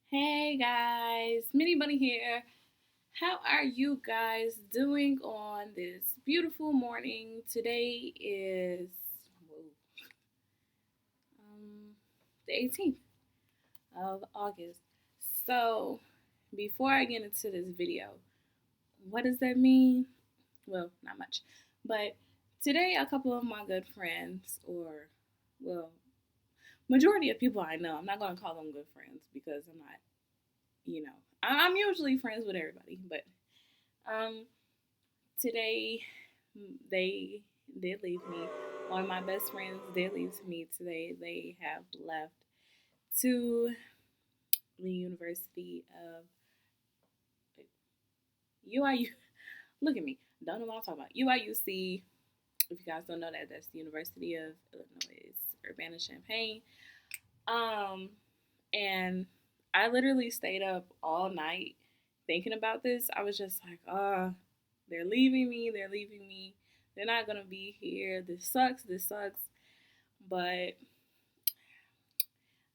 Hey guys, MiniBunny here. How are you guys doing on this beautiful morning? Today is the 18th of August. So, before I get into this video, what does that mean? Well, not much. But today, a couple of my good friends, or, well, majority of people I know, I'm not going to call them good friends because I'm not, I'm usually friends with everybody, but um, today they did leave me. One of my best friends did leave me today. They have left to the University of UIU. Look at me. Don't know what I'm talking about. UIUC. If you guys don't know that, that's the University of Illinois Urbana-Champaign. And I literally stayed up all night thinking about this. I was just like, they're leaving me. They're leaving me. They're not gonna be here. This sucks. This sucks. But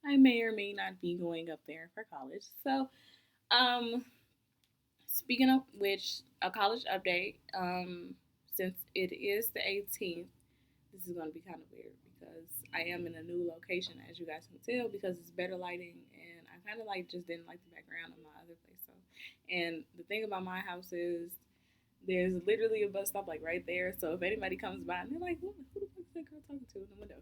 I may or may not be going up there for college. So, um, speaking of which, a college update. Since it is the 18th, this is gonna be kind of weird because I am in a new location, as you guys can tell, because it's better lighting, and I kind of like just didn't like the background of my other place. So, and the thing about my house is there's literally a bus stop like right there. So if anybody comes by and they're like, who the fuck is that girl talking to in the window?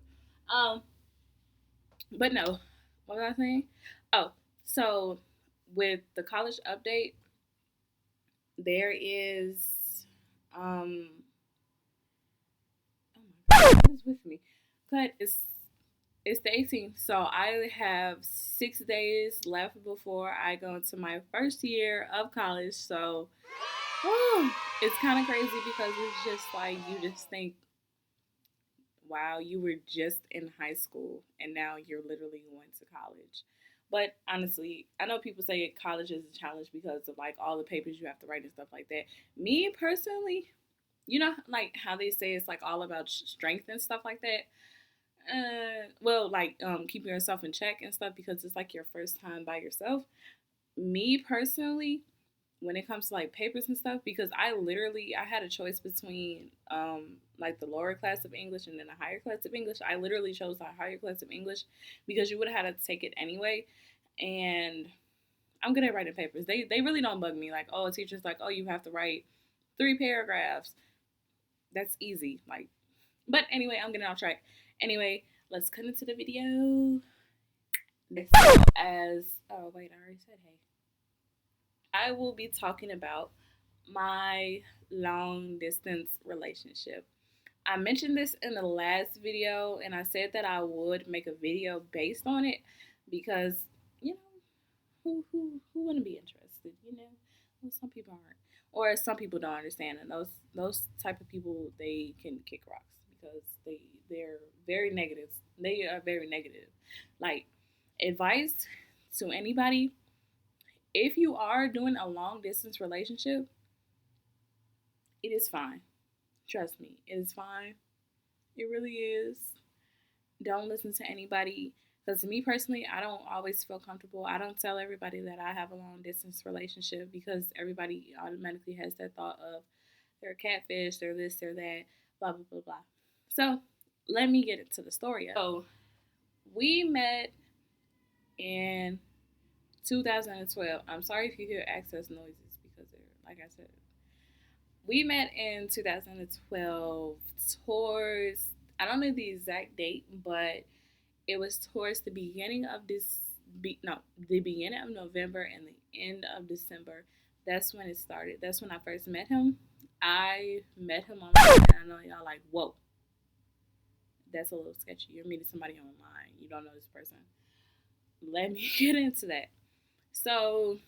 But no, what was I saying? Oh, so with the college update, there is um oh my god, what is with me? But it's the 18th, so I have 6 days left before I go into my first year of college. So it's kind of crazy because it's just like you just think, wow, you were just in high school and now you're literally going to college. But honestly, I know people say college is a challenge because of like all the papers you have to write and stuff like that. Me personally, like how they say it's like all about strength and stuff like that. Keeping yourself in check and stuff because it's like your first time by yourself. Me personally, when it comes to like papers and stuff, because I had a choice between like the lower class of English and then a higher class of English. I literally chose the higher class of English because you would have had to take it anyway. And I'm good at writing papers. They really don't bug me. Like, oh, a teacher's like, oh, you have to write 3 paragraphs. That's easy. Like, but anyway, I'm getting off track. Anyway, let's cut into the video. As oh wait, I already said hey. I will be talking about my long distance relationship. I mentioned this in the last video and I said that I would make a video based on it because, you know, who wouldn't be interested, Well, some people aren't. Or some people don't understand, and those type of people, they can kick rocks because they're very negative. They are very negative. Like, advice to anybody, if you are doing a long distance relationship, it is fine. Trust me, it is fine. It really is. Don't listen to anybody. Because to me personally, I don't always feel comfortable. I don't tell everybody that I have a long distance relationship because everybody automatically has that thought of they're a catfish, they're this, they're that, blah, blah, blah, blah. So let me get into the story. So we met in 2012. I'm sorry if you hear access noises because they're, like I said, we met in 2012 towards, I don't know the exact date, but it was towards the beginning of the beginning of November and the end of December. That's when it started. That's when I first met him. I met him online, and I know y'all like, whoa, that's a little sketchy. You're meeting somebody online. You don't know this person. Let me get into that. So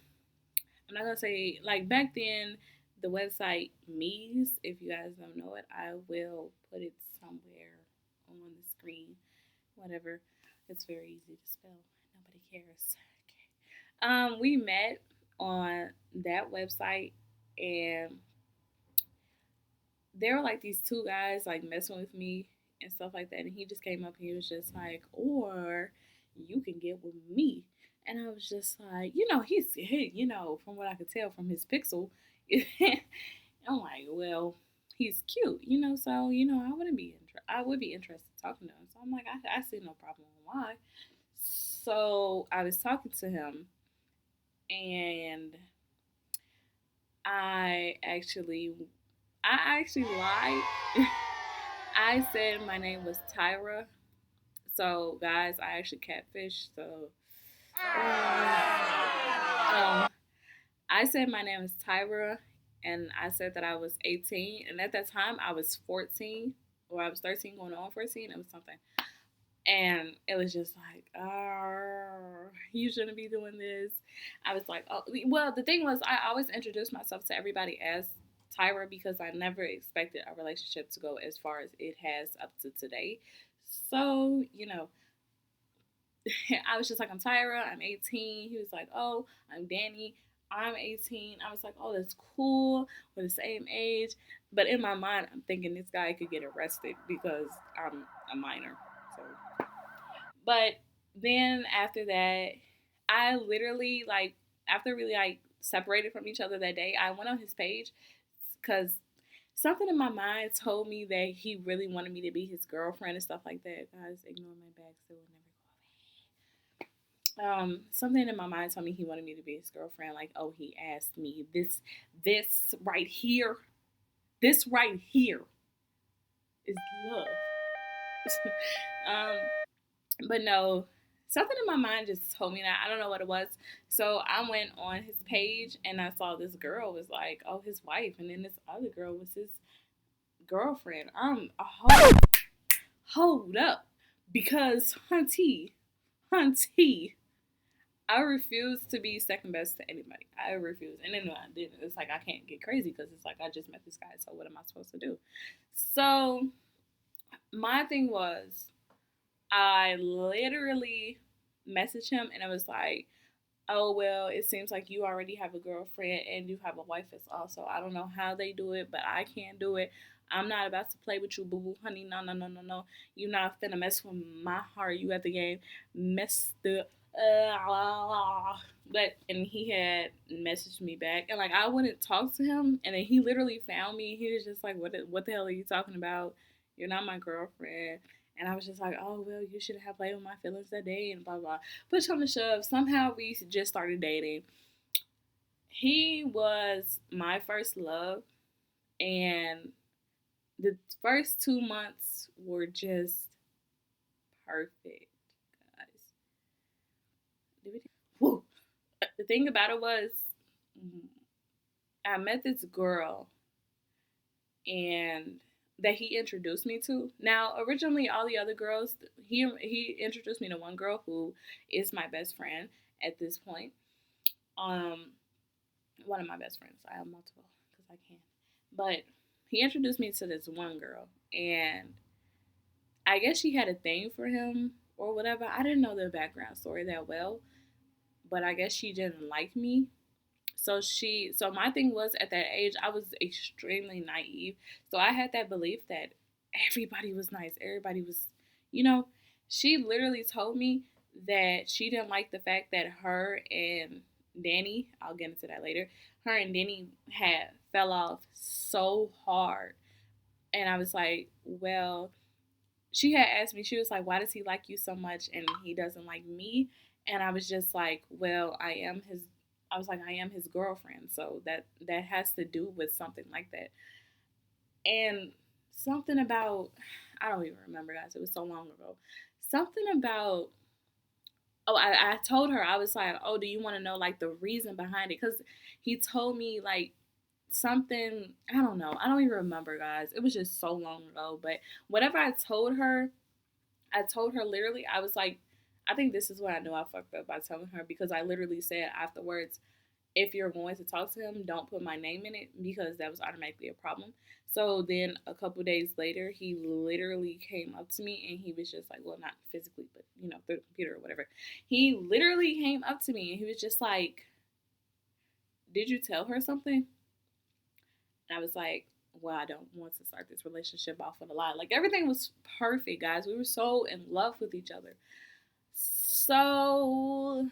I'm not gonna say like back then the website Me's, if you guys don't know it, I will put it somewhere on the screen. Whatever. It's very easy to spell. Nobody cares. Okay. We met on that website and there were like these two guys like messing with me and stuff like that. And he just came up and he was just like, or you can get with me. And I was just like, from what I could tell from his pixel, I'm like, well, he's cute, so I would be interested in talking to him. So I'm like, I see no problem why. So I was talking to him, and I actually, I actually lied. I said my name was Tyra. So guys, I actually catfish. So um, I said my name is Tyra, and I said that I was 18, and at that time I was 14, or I was 13 going on 14. It was something, and it was just like, oh, you shouldn't be doing this. I was like, oh, well, the thing was, I always introduced myself to everybody as Tyra because I never expected a relationship to go as far as it has up to today. So, I was just like, I'm Tyra, I'm 18. He was like, oh, I'm Danny, I'm 18. I was like, oh, that's cool. We're the same age. But in my mind, I'm thinking this guy could get arrested because I'm a minor. So, but then after that, I literally, like, after really, like, separated from each other that day, I went on his page because something in my mind told me that he really wanted me to be his girlfriend and stuff like that. Guys, ignore my bag, so it will never something in my mind told me he wanted me to be his girlfriend. Like, oh, he asked me this right here, this right here is love. um, but no, something in my mind just told me that. I don't know what it was. So I went on his page and I saw this girl was like, oh, his wife, and then this other girl was his girlfriend. Hold up, because hunty, I refuse to be second best to anybody. I refuse. And then I didn't. It's like I can't get crazy because it's like I just met this guy. So what am I supposed to do? So my thing was, I literally messaged him and it was like, oh, well, it seems like you already have a girlfriend and you have a wife as also. I don't know how they do it, but I can't do it. I'm not about to play with you, boo boo, honey. No, no, no, no, no. You not finna mess with my heart. You at the game. Messed up. But and he had messaged me back, and like I wouldn't talk to him, and then he literally found me. He was just like, what the hell are you talking about? You're not my girlfriend." And I was just like, oh, well, you should have played with my feelings that day and blah, blah. Push on the shove. Somehow we just started dating. He was my first love. And the first 2 months were just perfect, guys. Woo. The thing about it was, I met this girl and that he introduced me to. Now, originally, all the other girls, he introduced me to one girl who is my best friend at this point. Um, One of my best friends. I have multiple because I can. But he introduced me to this one girl, and I guess she had a thing for him or whatever. I didn't know the background story that well, but I guess she didn't like me. So my thing was, at that age I was extremely naive. So I had that belief that everybody was nice. Everybody was, you know, she literally told me that she didn't like the fact that her and Danny, I'll get into that later, her and Danny had fell off so hard. And I was like, well, she had asked me, she was like, why does he like you so much and he doesn't like me? And I was just like, well, I was like, I am his girlfriend, so that has to do with something like that. And something about, I don't even remember, guys, it was so long ago. Something about, oh, I told her, I was like, oh, do you want to know like the reason behind it? Because he told me like something, I don't know, I don't even remember, guys, it was just so long ago. But whatever I told her literally, I was like, I think this is what I knew I fucked up by telling her, because I literally said afterwards, if you're going to talk to him, don't put my name in it, because that was automatically a problem. So then a couple days later, he literally came up to me and he was just like, well, not physically, but through the computer or whatever. He literally came up to me and he was just like, did you tell her something? And I was like, well, I don't want to start this relationship off with a lie. Like everything was perfect, guys. We were so in love with each other. So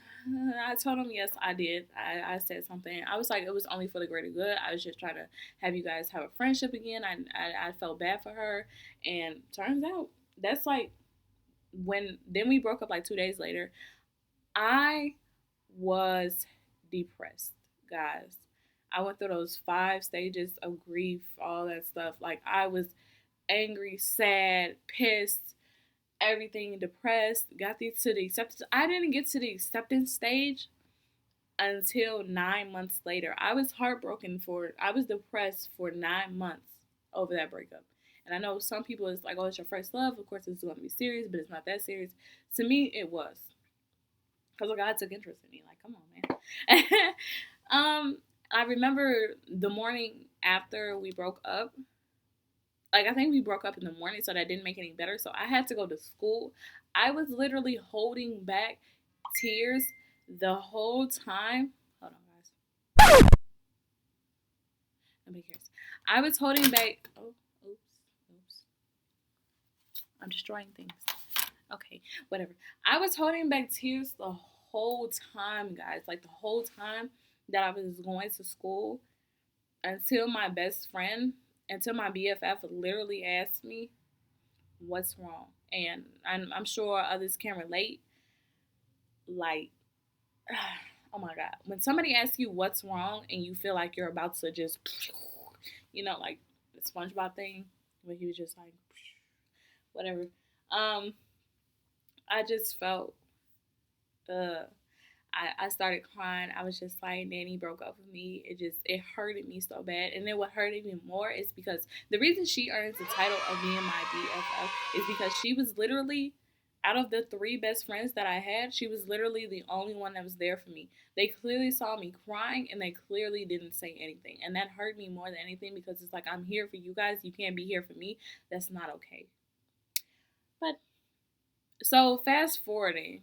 I told him yes, I did. I said something. I was like, it was only for the greater good. I was just trying to have you guys have a friendship again. I felt bad for her, and turns out that's like when then we broke up like 2 days later. I was depressed, guys. I went through those 5 stages of grief, all that stuff. Like I was angry, sad, pissed, everything, depressed. Got to the acceptance. I didn't get to the acceptance stage until 9 months later. I was heartbroken for. I was depressed for 9 months over that breakup. And I know some people it's like, oh, it's your first love. Of course, it's going to be serious, but it's not that serious. To me, it was because God took interest in me. Like, come on, man. I remember the morning after we broke up. Like I think we broke up in the morning, so that didn't make it any better. So I had to go to school. I was literally holding back tears the whole time. Hold on, guys. Nobody cares. I was holding back. Oh, oops. I'm destroying things. Okay, whatever. I was holding back tears the whole time, guys. Like the whole time that I was going to school until my best friend, until my BFF literally asked me, what's wrong? And I'm sure others can relate. Like, oh my God. When somebody asks you what's wrong and you feel like you're about to just, like the SpongeBob thing, where he was just like, whatever. I just felt I started crying. I was just like, Nanny broke up with me. It hurted me so bad. And then what hurt even more is because the reason she earns the title of being my BFF is because she was literally, out of the 3 best friends that I had, she was literally the only one that was there for me. They clearly saw me crying and they clearly didn't say anything. And that hurt me more than anything because it's like, I'm here for you guys. You can't be here for me. That's not okay. But so fast forwarding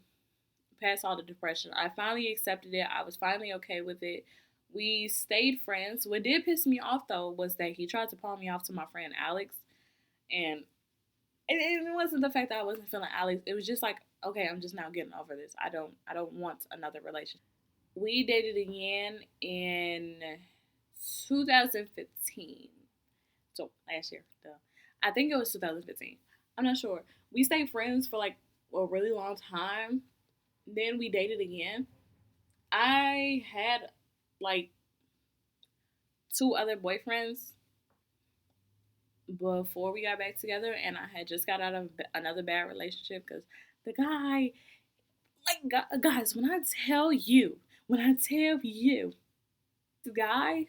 past all the depression, I finally accepted it. I was finally okay with it. We stayed friends. What did piss me off though was that he tried to pawn me off to my friend Alex, and it wasn't the fact that I wasn't feeling Alex. It was just like, okay, I'm just now getting over this. I don't want another relationship. We dated again in 2015. So last year, duh. I think it was 2015. I'm not sure. We stayed friends for like a really long time. Then we dated again. I had like 2 other boyfriends before we got back together, and I had just got out of another bad relationship because the guy, like, guys, when I tell you, this guy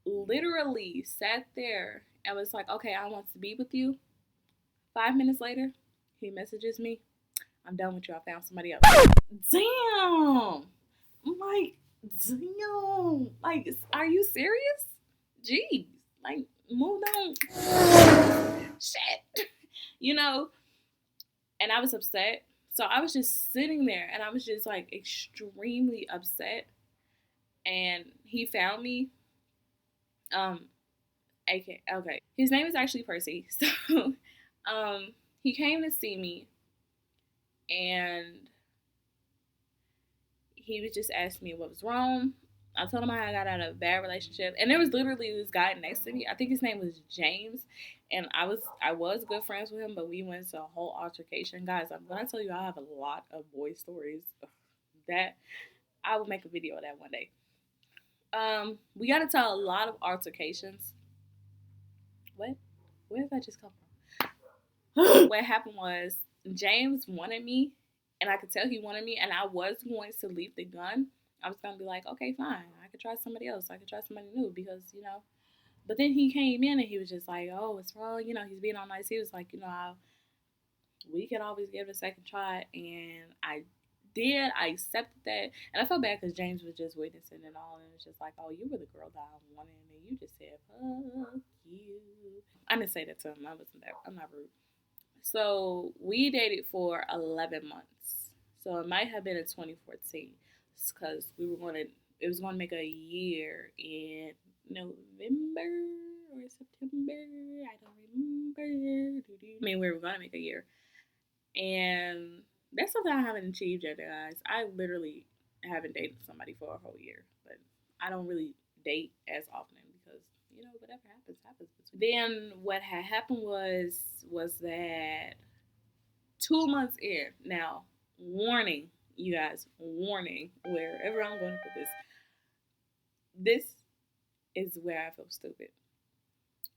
literally sat there and was like, okay, I want to be with you. 5 minutes later, he messages me, I'm done with you. I found somebody else. Damn. I'm like, damn. Like, are you serious? Jeez. Like, move on. Shit. And I was upset. So I was just sitting there and I was just like extremely upset. And he found me. Okay. His name is actually Percy. So he came to see me and he was just asking me what was wrong. I told him I got out of a bad relationship, and there was literally this guy next to me. I think his name was James, and I was good friends with him, but we went to a whole altercation, guys. When I tell you, I have a lot of boy stories. That I will make a video of that one day. We got into a lot of altercations. What? Where did that just come from? What happened was James wanted me, and I could tell he wanted me, and I was going to leave the gun. I was gonna be like, okay, fine, I could try somebody else. I could try somebody new because But then he came in and he was just like, oh, what's wrong? He's being all nice. He was like, we can always give it a second try, and I did. I accepted that, and I felt bad because James was just witnessing it all, and it was just like, oh, you were the girl that I wanted, and you just said, fuck you. I didn't say that to him. I'm not rude. So we dated for 11 months. So it might have been in 2014 because it was going to make a year in November or September. I don't remember. I mean, we were gonna make a year, and that's something I haven't achieved yet, guys. I literally haven't dated somebody for a whole year, but I don't really date as often because whatever happens happens. Then what had happened was that 2 months in. Now, warning, you guys, warning. Wherever I'm going to put this is where I feel stupid.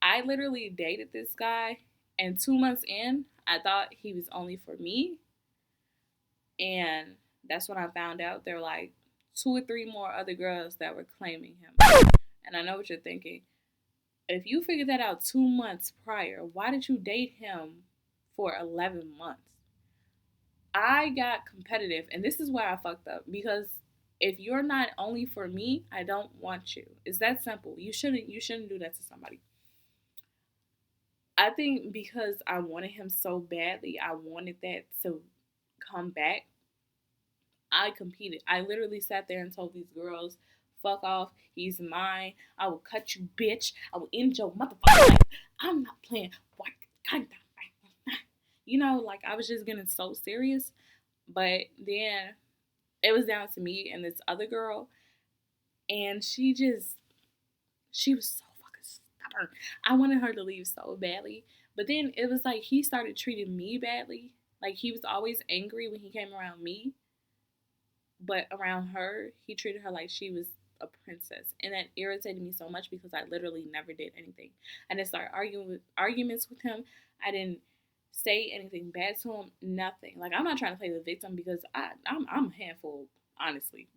I literally dated this guy, and 2 months in, I thought he was only for me. And that's when I found out there were like 2 or 3 more other girls that were claiming him. And I know what you're thinking. If you figured that out 2 months prior, why did you date him for 11 months? I got competitive, and this is where I fucked up because if you're not only for me, I don't want you. It's that simple. You shouldn't do that to somebody. I think because I wanted him so badly, I wanted that to come back. I competed. I literally sat there and told these girls, fuck off, he's mine. I will cut you, bitch. I will end your motherfucking life. I'm not playing. Like I was just getting so serious. But then it was down to me and this other girl. And she was so fucking stubborn. I wanted her to leave so badly. But then it was like he started treating me badly. Like he was always angry when he came around me. But around her, he treated her like she was a princess. And that irritated me so much because I literally never did anything. I didn't start arguments with him. I didn't say anything bad to him. Nothing. Like I'm not trying to play the victim because I'm a handful, honestly.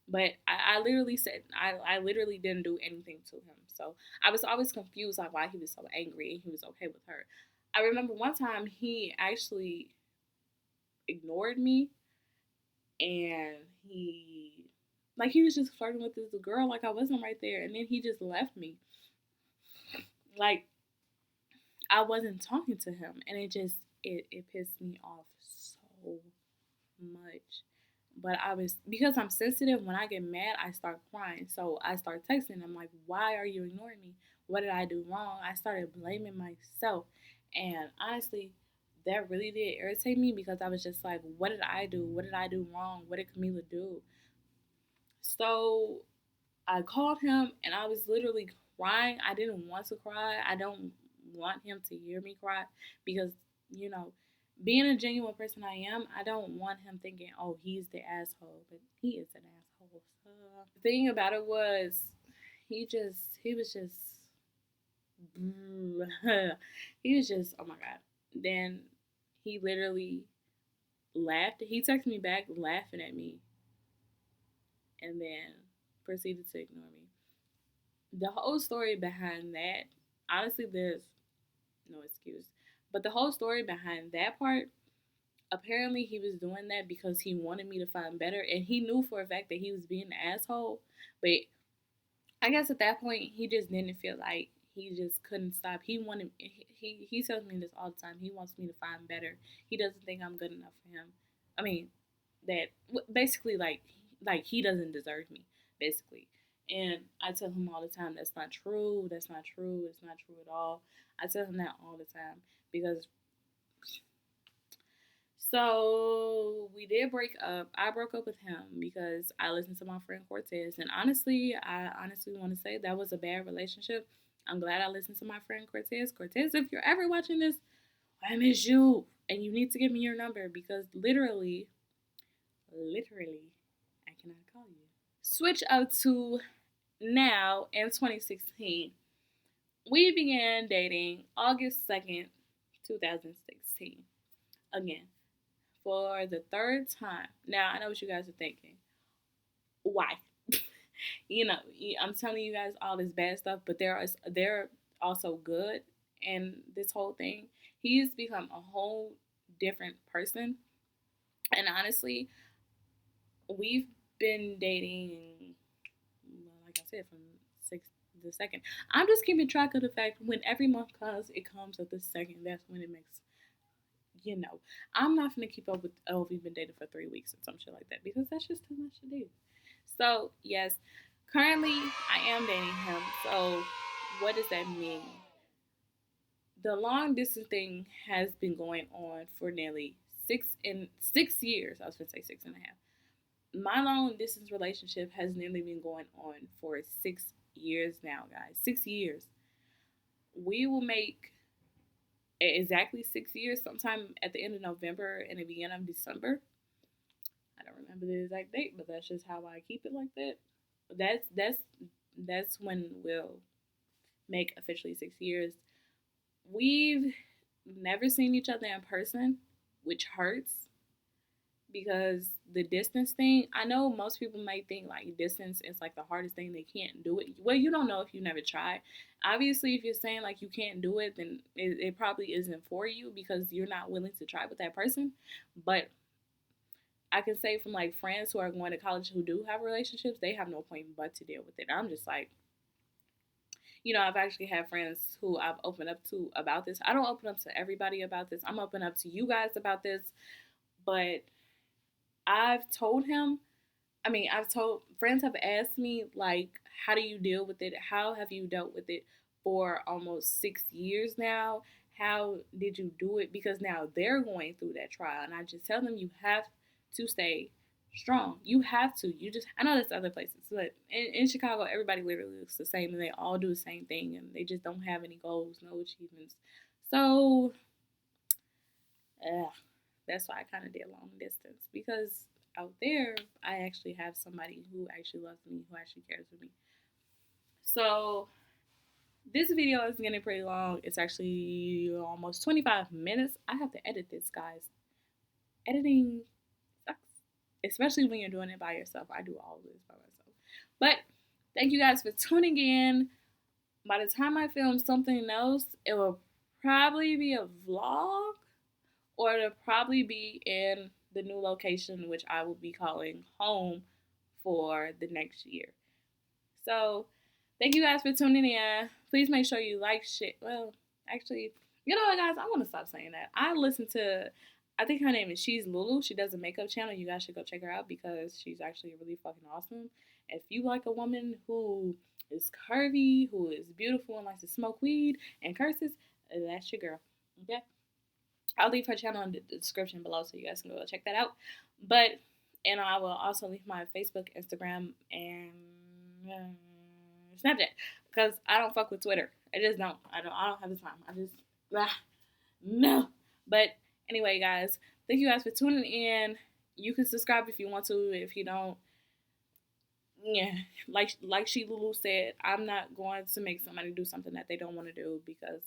But I literally said I literally didn't do anything to him. So I was always confused like why he was so angry and he was okay with her. I remember one time he actually ignored me and he was just flirting with this girl like I wasn't right there, and then he just left me. Like I wasn't talking to him, and it pissed me off so much. But because I'm sensitive, when I get mad, I start crying. So I start texting. I'm like, why are you ignoring me? What did I do wrong? I started blaming myself. And honestly, that really did irritate me because I was just like, what did I do? What did I do wrong? What did Camila do? So I called him and I was literally crying. I didn't want to cry. I don't want him to hear me cry because, you know, being a genuine person I am, I don't want him thinking, oh, he's the asshole. But he is an asshole. The thing about it was, he was just, he was just, oh my God. Then he literally laughed. He texted me back laughing at me and then proceeded to ignore me. The whole story behind that, honestly, there's no excuse. But the whole story behind that part, apparently he was doing that because he wanted me to find better, and he knew for a fact that he was being an asshole. But I guess at that point he just didn't feel like he just couldn't stop. He tells me this all the time. He wants me to find better. He doesn't think I'm good enough for him. I mean, that basically like he doesn't deserve me, basically. And I tell him all the time that's not true. That's not true. It's not true at all. I tell him that all the time because. So we did break up. I broke up with him because I listened to my friend Cortez. And honestly, I honestly want to say that was a bad relationship. I'm glad I listened to my friend Cortez. Cortez, if you're ever watching this, I miss you. And you need to give me your number because literally, I cannot call you. Switch up to now in 2016. We began dating August 2nd, 2016. Again, for the third time. Now, I know what you guys are thinking. Why? I'm telling you guys all this bad stuff, but they're also good in this whole thing. He's become a whole different person. And honestly, we've been dating, like I said, from the second. I'm just keeping track of the fact when every month comes, it comes at the second. That's when it makes I'm not gonna keep up with we've been dating for 3 weeks or some shit like that because that's just too much to do. So yes, Currently, I am dating him. So, what does that mean? The long distance thing has been going on for nearly 6 years. I was gonna say 6.5. My long distance relationship has nearly been going on for 6 years now, guys. 6 years. We will make exactly 6 years sometime at the end of November and the beginning of December. I don't remember the exact date, but that's just how I keep it like that. That's when we'll make officially 6 years. We've never seen each other in person, which hurts because the distance thing, I know most people might think like distance is like the hardest thing, they can't do it. Well, you don't know if you never tried. Obviously, if you're saying like you can't do it, then it probably isn't for you because you're not willing to try with that person. But I can say from like friends who are going to college who do have relationships, they have no point but to deal with it. I'm just like, I've actually had friends who I've opened up to about this. I don't open up to everybody about this. I'm open up to you guys about this, but I've told him, I've told friends have asked me like, how do you deal with it? How have you dealt with it for almost 6 years now? How did you do it? Because now they're going through that trial, and I just tell them you have to stay strong. You have to. You just. I know there's other places, but in Chicago, everybody literally looks the same, and they all do the same thing, and they just don't have any goals, no achievements. So, that's why I kind of did long distance because out there, I actually have somebody who actually loves me, who actually cares for me. So this video is getting pretty long. It's actually almost 25 minutes. I have to edit this, guys. Editing sucks, especially when you're doing it by yourself. I do all of this by myself. But thank you guys for tuning in. By the time I film something else, it will probably be a vlog, or it'll probably be in the new location, which I will be calling home for the next year. So, thank you guys for tuning in. Please make sure you like shit. Well, actually, you know what, guys? I want to stop saying that. I listen to, I think her name is She's Lulu. She does a makeup channel. You guys should go check her out because she's actually really fucking awesome. If you like a woman who is curvy, who is beautiful, and likes to smoke weed and curses, that's your girl. Okay? I'll leave her channel in the description below so you guys can go check that out. But, and I will also leave my Facebook, Instagram, and Snapchat because I don't fuck with Twitter. I just don't. I don't have the time. I just no. But anyway, guys, thank you guys for tuning in. You can subscribe if you want to. If you don't, yeah, like she Lulu said, I'm not going to make somebody do something that they don't want to do because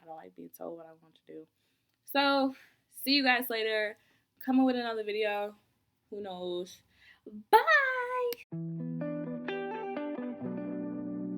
I don't like being told what I want to do. So, see you guys later. Come on with another video. Who knows? Bye!